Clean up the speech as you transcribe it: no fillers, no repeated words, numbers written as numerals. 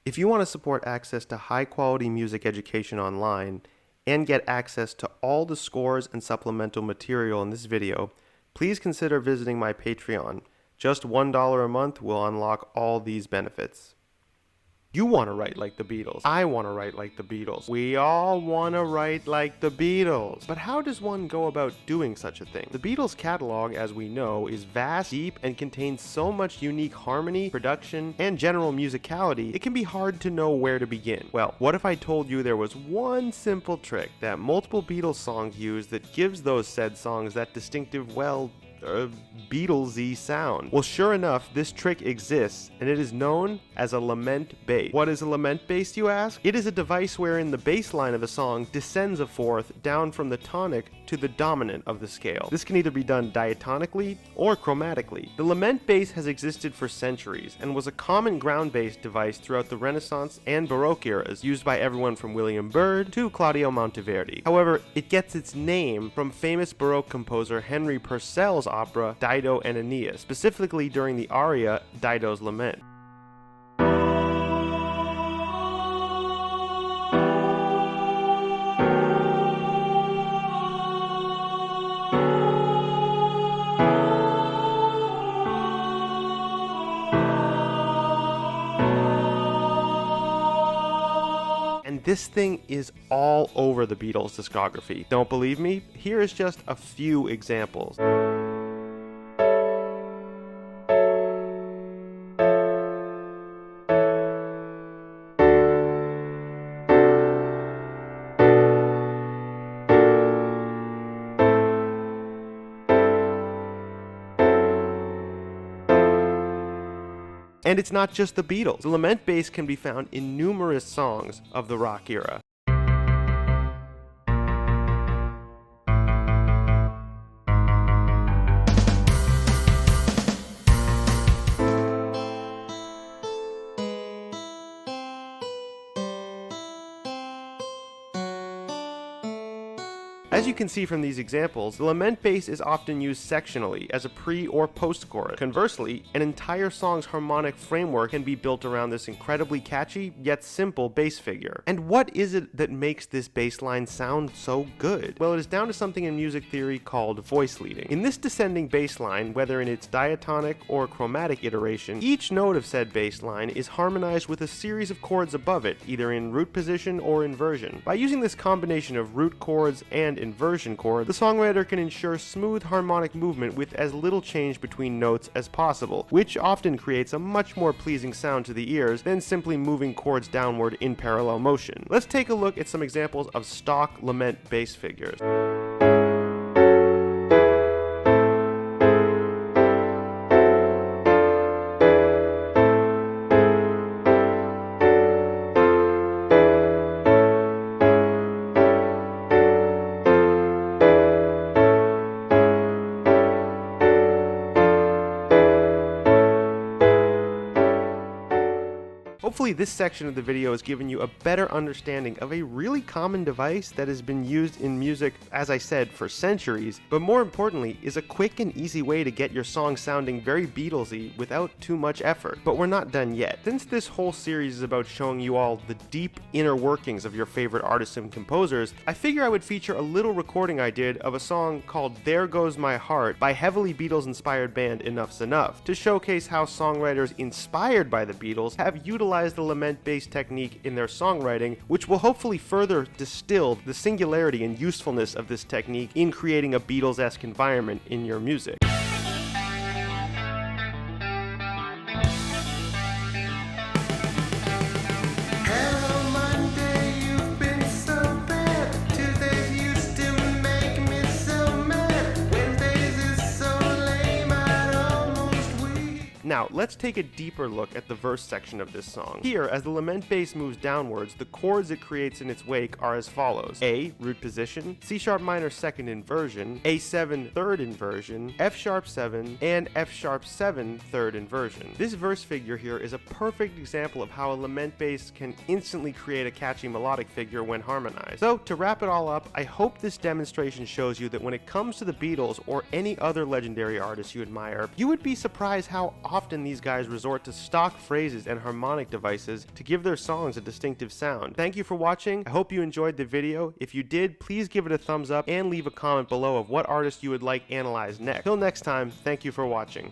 If you want to support access to high-quality music education online and get access to all the scores and supplemental material in this video, please consider visiting my Patreon. Just $1 a month will unlock all these benefits. You want to write like the Beatles. I want to write like the Beatles. We all want to write like the Beatles. But how does one go about doing such a thing? The Beatles catalog, as we know, is vast, deep, and contains so much unique harmony, production, and general musicality, it can be hard to know where to begin. Well, what if I told you there was one simple trick that multiple Beatles songs use that gives those said songs that distinctive, Beatlesy sound? Well, sure enough, this trick exists, and it is known as a lament bass. What is a lament bass, you ask? It is a device wherein the bass line of a song descends a fourth down from the tonic to the dominant of the scale. This can either be done diatonically or chromatically. The lament bass has existed for centuries and was a common ground-based device throughout the Renaissance and Baroque eras, used by everyone from William Byrd to Claudio Monteverdi. However, it gets its name from famous Baroque composer Henry Purcell's opera Dido and Aeneas, specifically during the aria Dido's Lament. And this thing is all over the Beatles' discography. Don't believe me? Here is just a few examples. And it's not just the Beatles. The lament bass can be found in numerous songs of the rock era. As you can see from these examples, the lament bass is often used sectionally as a pre- or post-chorus. Conversely, an entire song's harmonic framework can be built around this incredibly catchy yet simple bass figure. And what is it that makes this bass line sound so good? Well, it is down to something in music theory called voice leading. In this descending bass line, whether in its diatonic or chromatic iteration, each note of said bass line is harmonized with a series of chords above it, either in root position or inversion. By using this combination of root chords and inversion chord, the songwriter can ensure smooth harmonic movement with as little change between notes as possible, which often creates a much more pleasing sound to the ears than simply moving chords downward in parallel motion. Let's take a look at some examples of stock lament bass figures. Hopefully this section of the video has given you a better understanding of a really common device that has been used in music, as I said, for centuries, but more importantly is a quick and easy way to get your song sounding very Beatlesy without too much effort. But we're not done yet. Since this whole series is about showing you all the deep inner workings of your favorite artists and composers, I figure I would feature a little recording I did of a song called There Goes My Heart by heavily Beatles-inspired band Enough's Enough, to showcase how songwriters inspired by the Beatles have utilized the lament bass technique in their songwriting, which will hopefully further distill the singularity and usefulness of this technique in creating a Beatles-esque environment in your music. Now, let's take a deeper look at the verse section of this song. Here, as the lament bass moves downwards, the chords it creates in its wake are as follows: A, root position, C sharp minor second inversion, A7 third inversion, F sharp 7, and F sharp 7 third inversion. This verse figure here is a perfect example of how a lament bass can instantly create a catchy melodic figure when harmonized. So, to wrap it all up, I hope this demonstration shows you that when it comes to the Beatles or any other legendary artist you admire, you would be surprised how often often these guys resort to stock phrases and harmonic devices to give their songs a distinctive sound. Thank you for watching. I hope you enjoyed the video. If you did, please give it a thumbs up and leave a comment below of what artist you would like analyzed next. Till next time, thank you for watching.